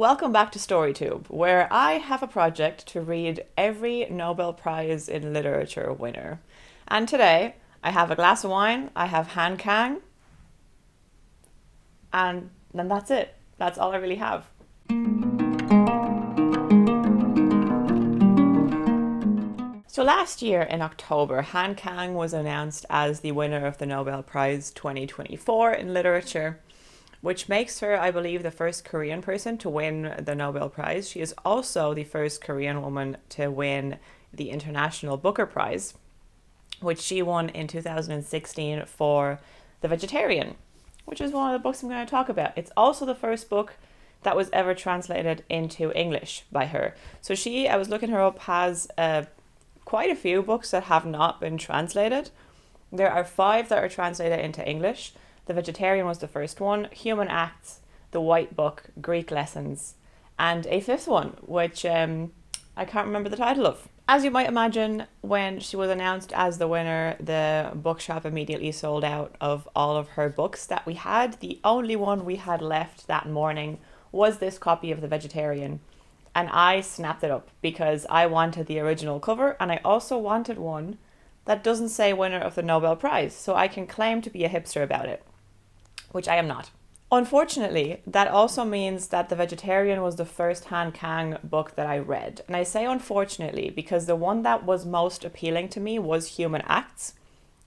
welcome back to StoryTube, where I have a project to read every Nobel Prize in Literature winner. And today, I have a glass of wine, I have Kang, and then that's it. That's all I really have. So last year in October, Kang was announced as the winner of the Nobel Prize 2024 in Literature, which makes her, I believe, the first Korean person to win the Nobel Prize. She is also the first Korean woman to win the International Booker Prize, which she won in 2016 for The Vegetarian, which is one of the books I'm going to talk about. It's also the first book that was ever translated into English by her. So she, I was looking her up, has quite a few books that have not been translated. There are 5 that are translated into English. The Vegetarian was the first one, Human Acts, The White Book, Greek Lessons, and a 5th one, which I can't remember the title of. As you might imagine, when she was announced as the winner, the bookshop immediately sold out of all of her books that we had. The only one we had left that morning was this copy of The Vegetarian, and I snapped it up because I wanted the original cover, and I also wanted one that doesn't say winner of the Nobel Prize, so I can claim to be a hipster about it, which I am not. Unfortunately, that also means that The Vegetarian was the first Kang book that I read. And I say unfortunately because the one that was most appealing to me was Human Acts.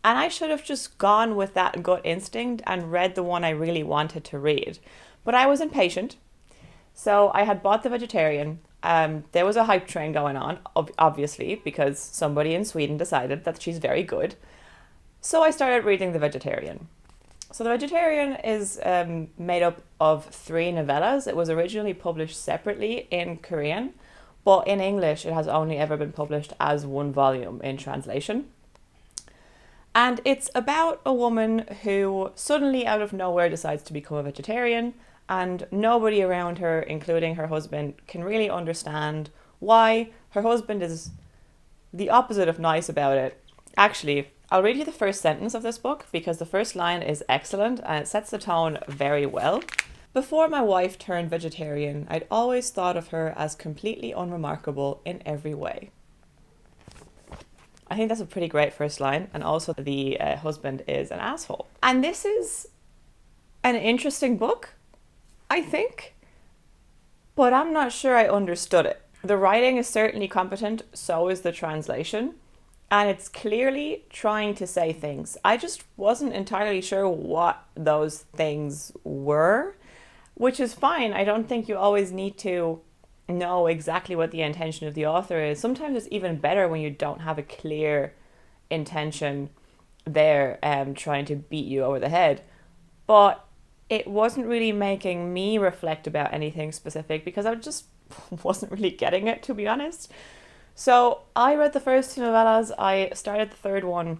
And I should have just gone with that gut instinct and read the one I really wanted to read. But I was impatient. So I had bought The Vegetarian. There was a hype train going on, obviously, because somebody in Sweden decided that she's very good. So I started reading The Vegetarian. So The Vegetarian is made up of 3 novellas. It was originally published separately in Korean, but in English it has only ever been published as 1 volume in translation. And it's about a woman who suddenly out of nowhere decides to become a vegetarian, and nobody around her, including her husband, can really understand why. Her husband is the opposite of nice about it. Actually, I'll read you the first sentence of this book because the first line is excellent and it sets the tone very well. Before my wife turned vegetarian, I'd always thought of her as completely unremarkable in every way. I think that's a pretty great first line, and also the husband is an asshole. And this is an interesting book, I think, but I'm not sure I understood it. The writing is certainly competent, so is the translation. And it's clearly trying to say things. I just wasn't entirely sure what those things were, which is fine. I don't think you always need to know exactly what the intention of the author is. Sometimes it's even better when you don't have a clear intention there trying to beat you over the head. But it wasn't really making me reflect about anything specific because I just wasn't really getting it, to be honest. So I read the first 2 novellas, I started the 3rd one,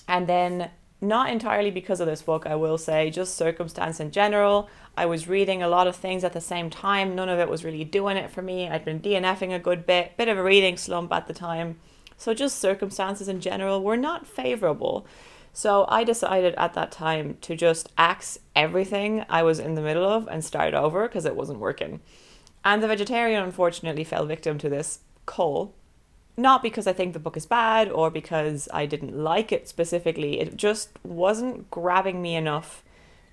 and then, not entirely because of this book, I will say, just circumstance in general. I was reading a lot of things at the same time, none of it was really doing it for me. I'd been DNFing a good bit of a reading slump at the time. So just circumstances in general were not favourable. So I decided at that time to just axe everything I was in the middle of and start over because it wasn't working. And The Vegetarian unfortunately fell victim to this coal. Not because I think the book is bad or because I didn't like it specifically. It just wasn't grabbing me enough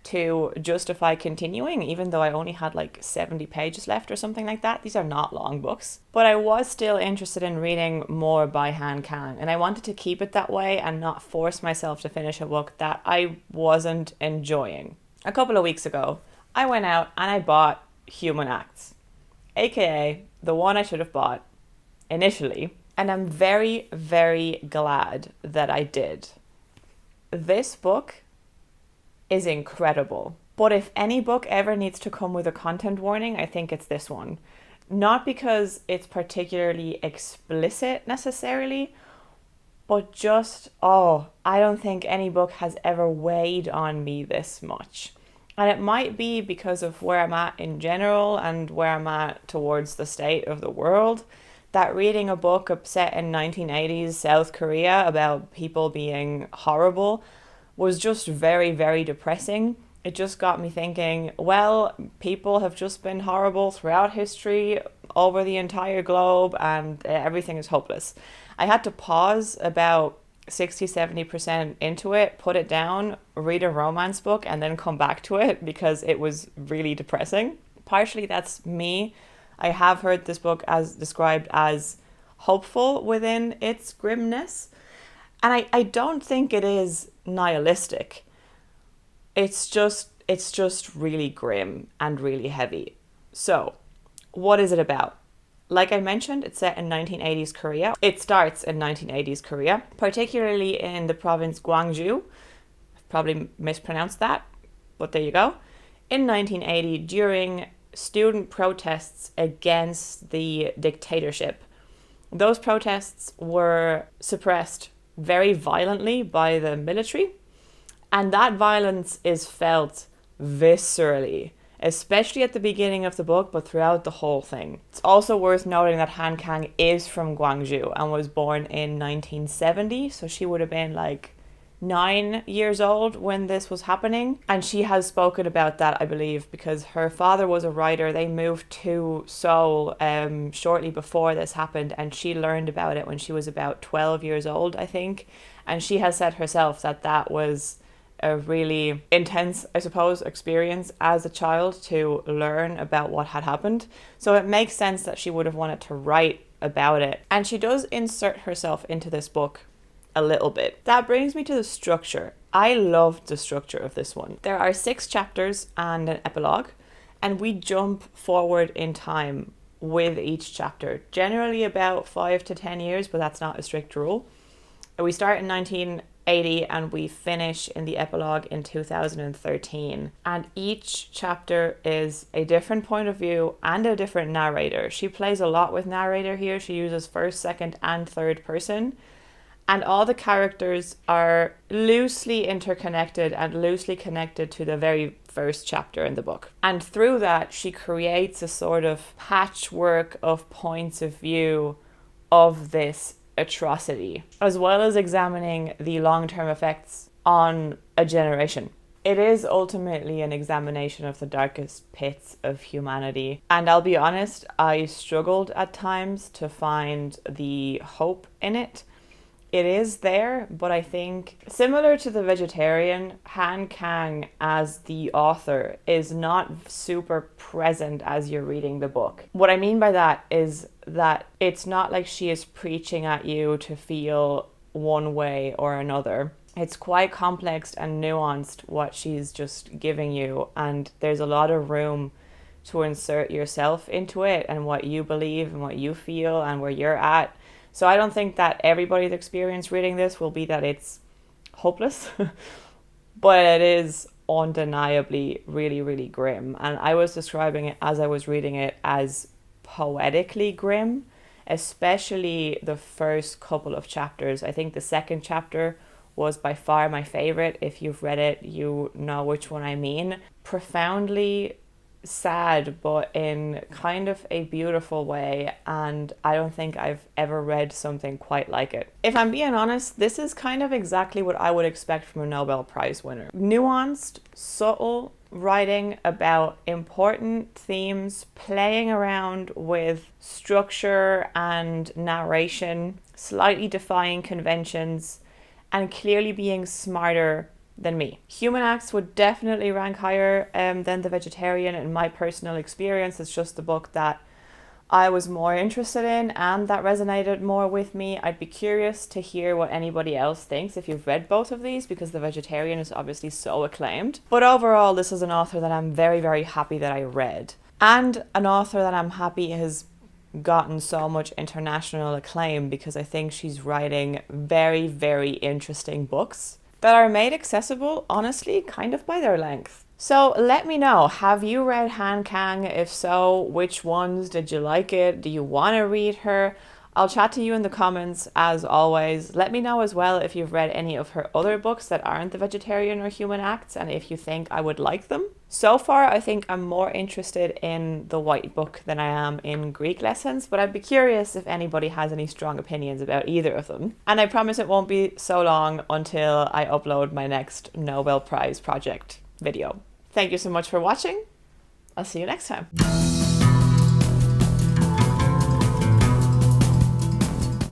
to justify continuing, even though I only had like 70 pages left or something like that. These are not long books. But I was still interested in reading more by Kang, and I wanted to keep it that way and not force myself to finish a book that I wasn't enjoying. A couple of weeks ago, I went out and I bought Human Acts, aka the one I should have bought initially, and I'm very, very glad that I did. This book is incredible, but if any book ever needs to come with a content warning, I think it's this one. Not because it's particularly explicit necessarily, but just, I don't think any book has ever weighed on me this much. And it might be because of where I'm at in general and where I'm at towards the state of the world, that reading a book set in 1980s South Korea about people being horrible was just very, very depressing. it just got me thinking, well, people have just been horrible throughout history over the entire globe, and everything is hopeless. I had to pause about 60-70% into it, put it down, read a romance book, and then come back to it because it was really depressing. Partially that's me. I have heard this book as described as hopeful within its grimness, and I don't think it is nihilistic. It's just really grim and really heavy. So, what is it about? Like I mentioned, it's set in 1980s Korea. It starts in 1980s Korea, particularly in the province Gwangju. I've probably mispronounced that, but there you go. In 1980, during student protests against the dictatorship, those protests were suppressed very violently by the military, and that violence is felt viscerally, especially at the beginning of the book, but throughout the whole thing. It's also worth noting that Han Kang is from Gwangju and was born in 1970, so she would have been like 9 years old when this was happening. And she has spoken about that, I believe, because her father was a writer. They moved to Seoul shortly before this happened, and she learned about it when she was about 12 years old, I think. And she has said herself that that was a really intense, I suppose, experience as a child to learn about what had happened. So it makes sense that she would have wanted to write about it. And she does insert herself into this book a little bit. That brings me to the structure. I loved the structure of this one. There are 6 chapters and an epilogue, and we jump forward in time with each chapter, generally about 5 to 10 years, but that's not a strict rule. We start in 1980 and we finish in the epilogue in 2013. And each chapter is a different point of view and a different narrator. She plays a lot with narrator here. She uses first, second, and third person. And all the characters are loosely interconnected and loosely connected to the very first chapter in the book. And through that, she creates a sort of patchwork of points of view of this atrocity, as well as examining the long-term effects on a generation. It is ultimately an examination of the darkest pits of humanity. And I'll be honest, I struggled at times to find the hope in it. It is there, but I think similar to The Vegetarian, Han Kang as the author is not super present as you're reading the book. What I mean by that is that it's not like she is preaching at you to feel one way or another. It's quite complex and nuanced what she's just giving you, and there's a lot of room to insert yourself into it and what you believe and what you feel and where you're at. So I don't think that everybody's experience reading this will be that it's hopeless, but it is undeniably really, really grim. And I was describing it as I was reading it as poetically grim, especially the first couple of chapters. I think the second chapter was by far my favorite. If you've read it, you know which one I mean. Profoundly sad, but in kind of a beautiful way, and I don't think I've ever read something quite like it. If I'm being honest, this is kind of exactly what I would expect from a Nobel Prize winner. Nuanced, subtle writing about important themes, playing around with structure and narration, slightly defying conventions, and clearly being smarter than me. Human Acts would definitely rank higher than The Vegetarian in my personal experience. It's just the book that I was more interested in and that resonated more with me. I'd be curious to hear what anybody else thinks if you've read both of these, because The Vegetarian is obviously so acclaimed. But overall, this is an author that I'm very, very happy that I read, and an author that I'm happy has gotten so much international acclaim, because I think she's writing very, very interesting books that are made accessible, honestly, kind of by their length. So let me know, have you read Han Kang? If so, which ones? Did you like it? Do you want to read her? I'll chat to you in the comments as always. Let me know as well if you've read any of her other books that aren't The Vegetarian or Human Acts, and if you think I would like them. So far, I think I'm more interested in The White Book than I am in Greek lessons, but I'd be curious if anybody has any strong opinions about either of them. And I promise it won't be so long until I upload my next Nobel Prize project video. Thank you so much for watching. I'll see you next time.